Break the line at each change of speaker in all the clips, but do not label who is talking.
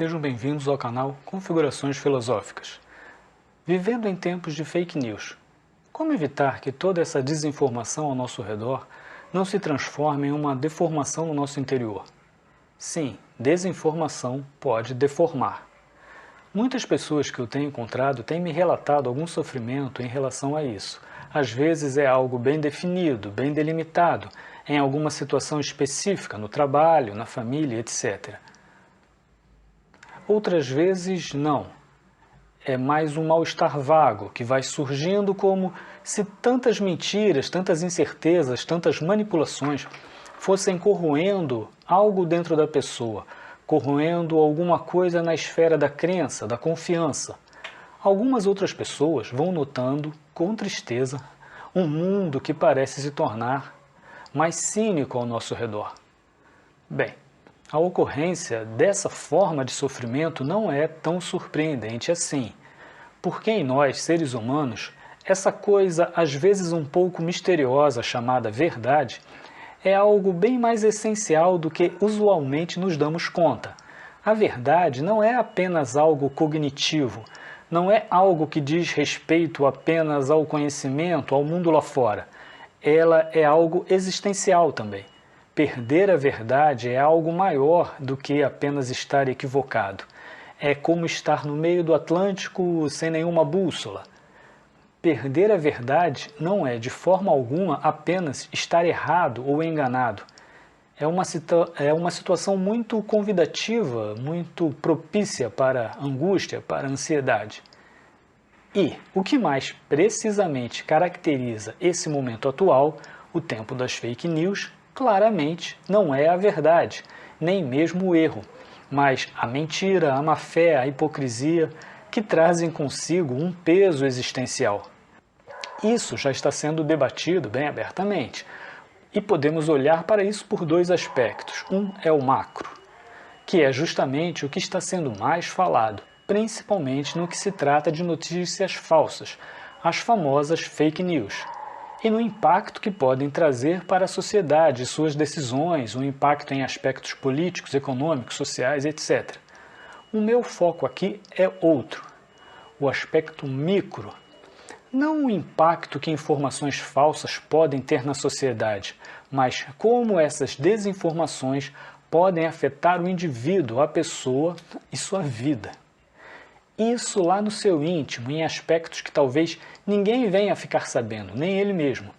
Sejam bem-vindos ao canal Configurações Filosóficas. Vivendo em tempos de fake news, como evitar que toda essa desinformação ao nosso redor não se transforme em uma deformação no nosso interior? Sim, desinformação pode deformar. Muitas pessoas que eu tenho encontrado têm me relatado algum sofrimento em relação a isso. Às vezes é algo bem definido, bem delimitado, em alguma situação específica, no trabalho, na família, etc. Outras vezes não. É mais um mal-estar vago que vai surgindo como se tantas mentiras, tantas incertezas, tantas manipulações fossem corroendo algo dentro da pessoa, corroendo alguma coisa na esfera da crença, da confiança. Algumas outras pessoas vão notando, com tristeza, um mundo que parece se tornar mais cínico ao nosso redor. Bem, a ocorrência dessa forma de sofrimento não é tão surpreendente assim, porque em nós, seres humanos, essa coisa às vezes um pouco misteriosa chamada verdade é algo bem mais essencial do que usualmente nos damos conta. A verdade não é apenas algo cognitivo, não é algo que diz respeito apenas ao conhecimento, ao mundo lá fora. Ela é algo existencial também. Perder a verdade é algo maior do que apenas estar equivocado. É como estar no meio do Atlântico sem nenhuma bússola. Perder a verdade não é, de forma alguma, apenas estar errado ou enganado. É uma situação muito convidativa, muito propícia para angústia, para ansiedade. E o que mais precisamente caracteriza esse momento atual, o tempo das fake news, claramente não é a verdade, nem mesmo o erro, mas a mentira, a má-fé, a hipocrisia, que trazem consigo um peso existencial. Isso já está sendo debatido bem abertamente, e podemos olhar para isso por dois aspectos. Um é o macro, que é justamente o que está sendo mais falado, principalmente no que se trata de notícias falsas, as famosas fake news, e no impacto que podem trazer para a sociedade, suas decisões, o impacto em aspectos políticos, econômicos, sociais, etc. O meu foco aqui é outro, o aspecto micro. Não o impacto que informações falsas podem ter na sociedade, mas como essas desinformações podem afetar o indivíduo, a pessoa e sua vida. Isso lá no seu íntimo, em aspectos que talvez ninguém venha a ficar sabendo, nem ele mesmo.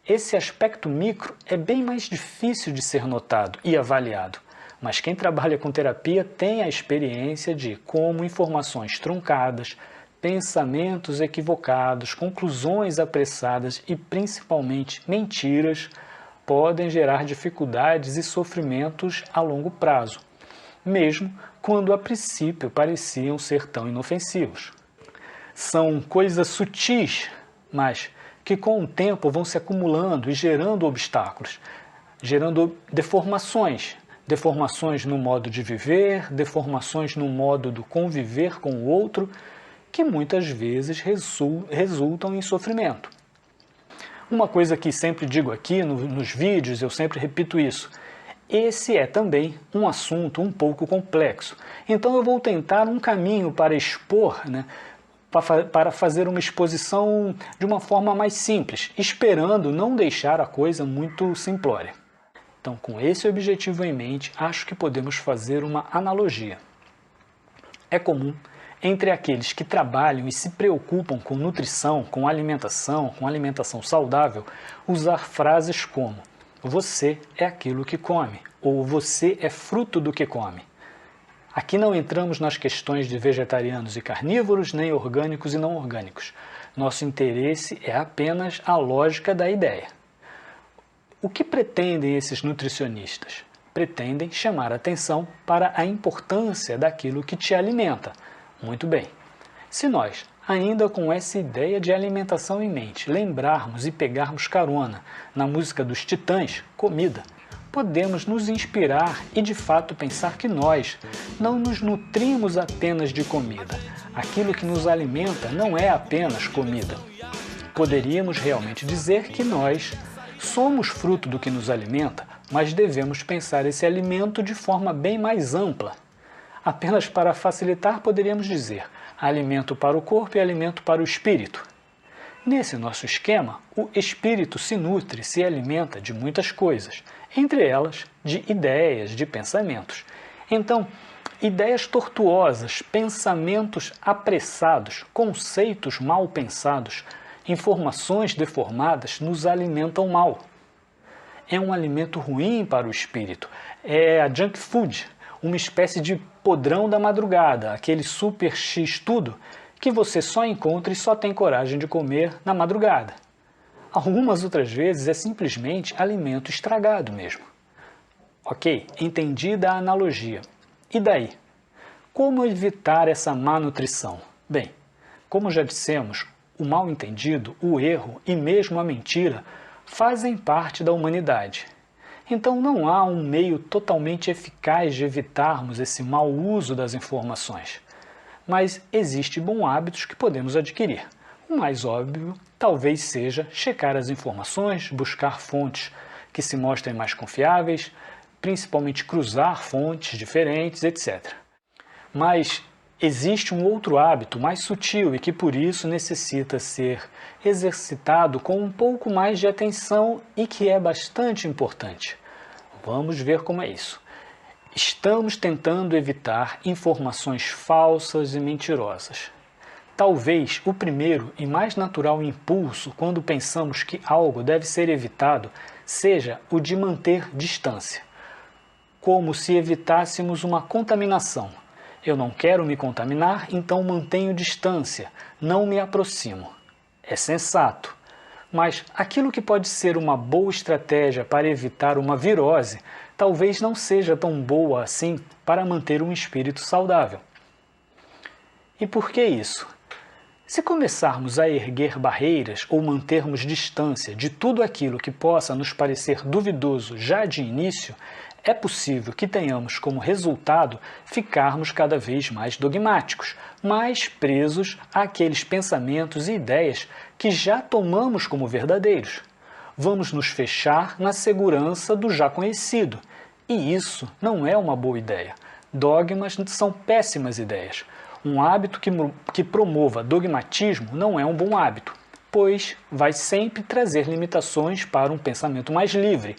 Esse aspecto micro é bem mais difícil de ser notado e avaliado, mas quem trabalha com terapia tem a experiência de como informações truncadas, pensamentos equivocados, conclusões apressadas e principalmente mentiras podem gerar dificuldades e sofrimentos a longo prazo, mesmo quando a princípio pareciam ser tão inofensivos. São coisas sutis, mas que com o tempo vão se acumulando e gerando obstáculos, gerando deformações no modo de viver, deformações no modo do conviver com o outro, que muitas vezes resultam em sofrimento. Uma coisa que sempre digo aqui nos vídeos, eu sempre repito isso, esse é também um assunto um pouco complexo. Então eu vou tentar um caminho para expor, para fazer uma exposição de uma forma mais simples, esperando não deixar a coisa muito simplória. Então, com esse objetivo em mente, acho que podemos fazer uma analogia. É comum, entre aqueles que trabalham e se preocupam com nutrição, com alimentação saudável, usar frases como: você é aquilo que come, ou você é fruto do que come. Aqui não entramos nas questões de vegetarianos e carnívoros, nem orgânicos e não orgânicos. Nosso interesse é apenas a lógica da ideia. O que pretendem esses nutricionistas? Pretendem chamar a atenção para a importância daquilo que te alimenta. Muito bem. Se nós, ainda com essa ideia de alimentação em mente, lembrarmos e pegarmos carona na música dos Titãs, Comida, podemos nos inspirar e de fato pensar que nós não nos nutrimos apenas de comida. Aquilo que nos alimenta não é apenas comida. Poderíamos realmente dizer que nós somos fruto do que nos alimenta, mas devemos pensar esse alimento de forma bem mais ampla. Apenas para facilitar, poderíamos dizer alimento para o corpo e alimento para o espírito. Nesse nosso esquema, o espírito se nutre, se alimenta de muitas coisas, entre elas de ideias, de pensamentos. Então, ideias tortuosas, pensamentos apressados, conceitos mal pensados, informações deformadas nos alimentam mal. É um alimento ruim para o espírito, é a junk food, uma espécie de podrão da madrugada, aquele super X tudo que você só encontra e só tem coragem de comer na madrugada. Algumas outras vezes é simplesmente alimento estragado mesmo. Ok, entendida a analogia. E daí? Como evitar essa má nutrição? Bem, como já dissemos, o mal-entendido, o erro e mesmo a mentira fazem parte da humanidade. Então não há um meio totalmente eficaz de evitarmos esse mau uso das informações. Mas existem bons hábitos que podemos adquirir. O mais óbvio talvez seja checar as informações, buscar fontes que se mostrem mais confiáveis, principalmente cruzar fontes diferentes, etc. Mas existe um outro hábito mais sutil e que por isso necessita ser exercitado com um pouco mais de atenção e que é bastante importante. Vamos ver como é isso. Estamos tentando evitar informações falsas e mentirosas. Talvez o primeiro e mais natural impulso quando pensamos que algo deve ser evitado seja o de manter distância, como se evitássemos uma contaminação. Eu não quero me contaminar, então mantenho distância, não me aproximo. É sensato, mas aquilo que pode ser uma boa estratégia para evitar uma virose, talvez não seja tão boa assim para manter um espírito saudável. E por que isso? Se começarmos a erguer barreiras ou mantermos distância de tudo aquilo que possa nos parecer duvidoso já de início, é possível que tenhamos como resultado ficarmos cada vez mais dogmáticos, mais presos àqueles pensamentos e ideias que já tomamos como verdadeiros. Vamos nos fechar na segurança do já conhecido, e isso não é uma boa ideia. Dogmas são péssimas ideias. Um hábito que promova dogmatismo não é um bom hábito, pois vai sempre trazer limitações para um pensamento mais livre,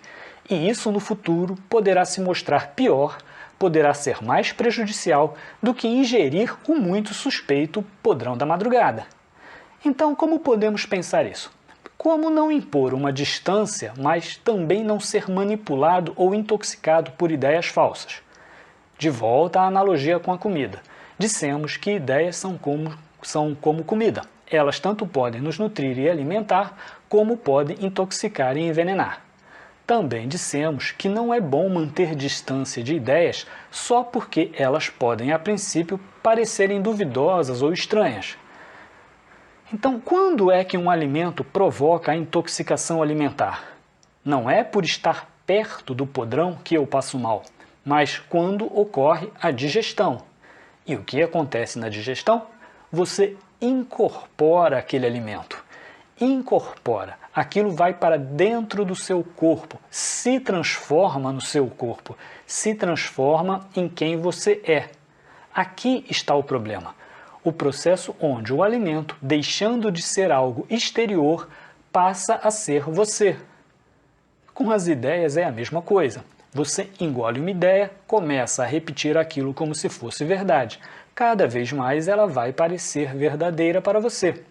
e isso no futuro poderá se mostrar pior, poderá ser mais prejudicial do que ingerir o muito suspeito podrão da madrugada. Então, como podemos pensar isso? Como não impor uma distância, mas também não ser manipulado ou intoxicado por ideias falsas? De volta à analogia com a comida. Dissemos que ideias são como comida. Elas tanto podem nos nutrir e alimentar, como podem intoxicar e envenenar. Também dissemos que não é bom manter distância de ideias só porque elas podem, a princípio, parecerem duvidosas ou estranhas. Então, quando é que um alimento provoca a intoxicação alimentar? Não é por estar perto do podrão que eu passo mal, mas quando ocorre a digestão. E o que acontece na digestão? Você incorpora aquele alimento. Incorpora. Aquilo vai para dentro do seu corpo, se transforma no seu corpo, se transforma em quem você é. Aqui está o problema. O processo onde o alimento, deixando de ser algo exterior, passa a ser você. Com as ideias é a mesma coisa. Você engole uma ideia, começa a repetir aquilo como se fosse verdade. Cada vez mais ela vai parecer verdadeira para você.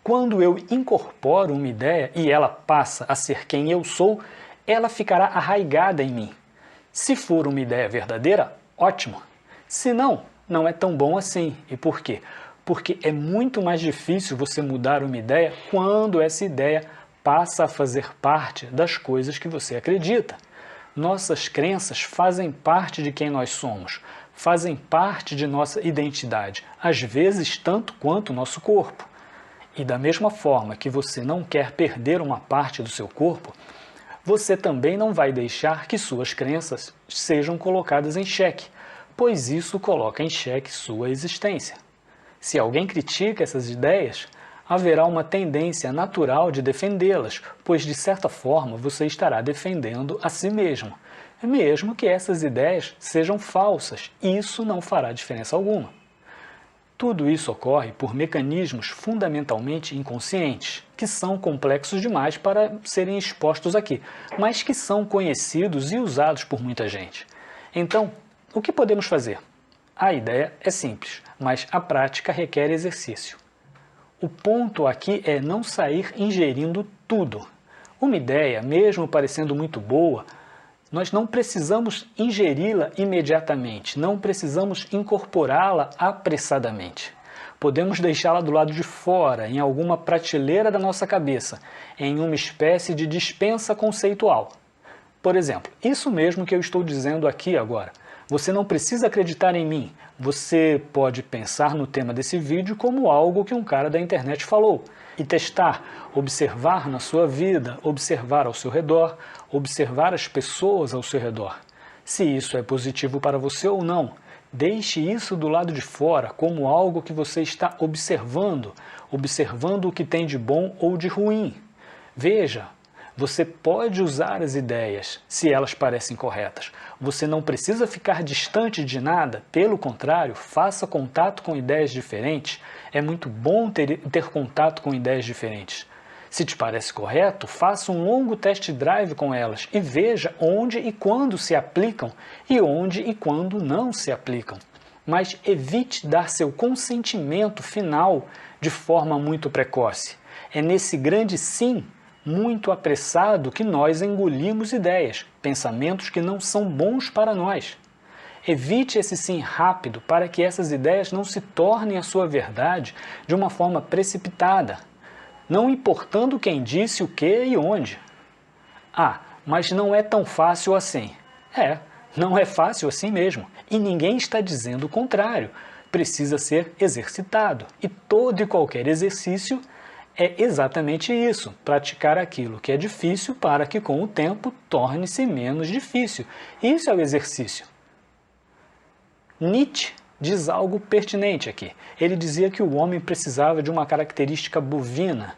Quando eu incorporo uma ideia e ela passa a ser quem eu sou, ela ficará arraigada em mim. Se for uma ideia verdadeira, ótimo. Se não, não é tão bom assim. E por quê? Porque é muito mais difícil você mudar uma ideia quando essa ideia passa a fazer parte das coisas que você acredita. Nossas crenças fazem parte de quem nós somos, fazem parte de nossa identidade, às vezes tanto quanto o nosso corpo. E da mesma forma que você não quer perder uma parte do seu corpo, você também não vai deixar que suas crenças sejam colocadas em xeque, pois isso coloca em xeque sua existência. Se alguém critica essas ideias, haverá uma tendência natural de defendê-las, pois de certa forma você estará defendendo a si mesmo. mesmo que essas ideias sejam falsas. Isso não fará diferença alguma. Tudo isso ocorre por mecanismos fundamentalmente inconscientes, que são complexos demais para serem expostos aqui, mas que são conhecidos e usados por muita gente. Então, o que podemos fazer? A ideia é simples, mas a prática requer exercício. O ponto aqui é não sair ingerindo tudo. Uma ideia, mesmo parecendo muito boa, nós não precisamos ingeri-la imediatamente, não precisamos incorporá-la apressadamente. Podemos deixá-la do lado de fora, em alguma prateleira da nossa cabeça, em uma espécie de dispensa conceitual. Por exemplo, isso mesmo que eu estou dizendo aqui agora. Você não precisa acreditar em mim. Você pode pensar no tema desse vídeo como algo que um cara da internet falou e testar, observar na sua vida, observar ao seu redor, observar as pessoas ao seu redor. Se isso é positivo para você ou não, deixe isso do lado de fora como algo que você está observando, observando o que tem de bom ou de ruim. Veja, você pode usar as ideias se elas parecem corretas. Você não precisa ficar distante de nada, pelo contrário, faça contato com ideias diferentes. É muito bom ter contato com ideias diferentes. Se te parece correto, faça um longo test drive com elas e veja onde e quando se aplicam e onde e quando não se aplicam. Mas evite dar seu consentimento final de forma muito precoce. É nesse grande sim muito apressado que nós engolimos ideias, pensamentos que não são bons para nós. Evite esse sim rápido para que essas ideias não se tornem a sua verdade de uma forma precipitada, não importando quem disse o que e onde. Ah, mas não é tão fácil assim. Não é fácil assim mesmo, e ninguém está dizendo o contrário. Precisa ser exercitado, e todo e qualquer exercício é exatamente isso, praticar aquilo que é difícil para que com o tempo torne-se menos difícil. Isso é o exercício. Nietzsche diz algo pertinente aqui. Ele dizia que o homem precisava de uma característica bovina.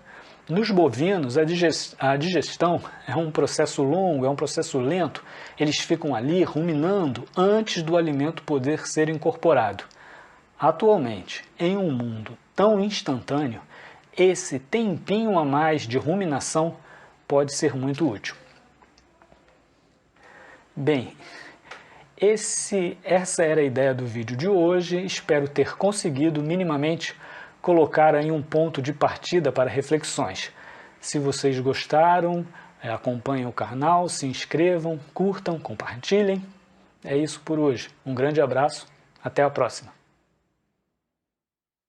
Nos bovinos, a digestão é um processo longo, é um processo lento. Eles ficam ali ruminando antes do alimento poder ser incorporado. Atualmente, em um mundo tão instantâneo, esse tempinho a mais de ruminação pode ser muito útil. Bem, essa era a ideia do vídeo de hoje. Espero ter conseguido minimamente colocar aí um ponto de partida para reflexões. Se vocês gostaram, acompanhem o canal, se inscrevam, curtam, compartilhem. É isso por hoje. Um grande abraço, até a próxima.